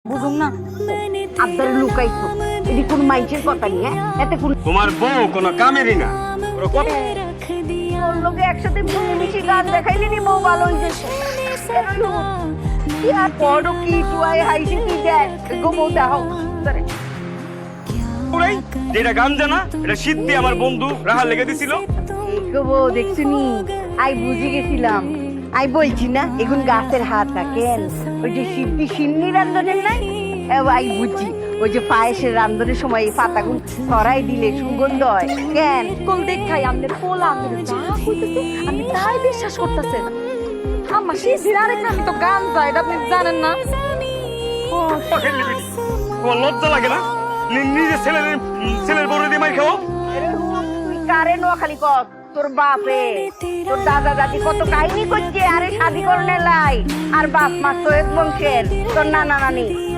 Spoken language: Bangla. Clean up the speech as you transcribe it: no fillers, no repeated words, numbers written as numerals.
বুঝুম না আব্দার লুকাইছো এটি কোন মাইচের কথা নি হ্যাঁ এতে কোন তোমার বউ কোনো কামেরই না ওর কথা তোর লোকে একসাথে মিশি গান দেখাইলি নি বউ ভালো হইছে কি আর বড় কি টুয়াই হাইসি কি দেখ গো বউ দাও পুরাই যেটা গান জানা এটা সিদ্ধি আমার বন্ধু রাহার লেগে দিছিল গো বউ দেখছনি আই বুঝি গেছিলাম আই বলছি না এখন গাছের হাত কেন ওই যে সিদ্ধি সিন্নি রান্ধনের নাই আই বুঝি ওই যে পায়েসের রান্ধনের সময় এই পাতাগুলো ছড়াই দিলে সুগন্ধ হয় কেন কোল দেখাই আমাদের পোলা আমাদের যা কইতেছে আমি তাই বিশ্বাস করতেছেন আমার শিশির আরেক আমি তো গান গাই এটা আপনি জানেন না তোমার লজ্জা লাগে না নিজে ছেলের বড় দিয়ে মাই খাও তুই কারে নোয়াখালী কর তোর বাপে তোর দাদা দাদি কত কাহিনী করছে আরে শাদি করনে লাই আর বাপ মা তো এক বংশের তোর নানা নানি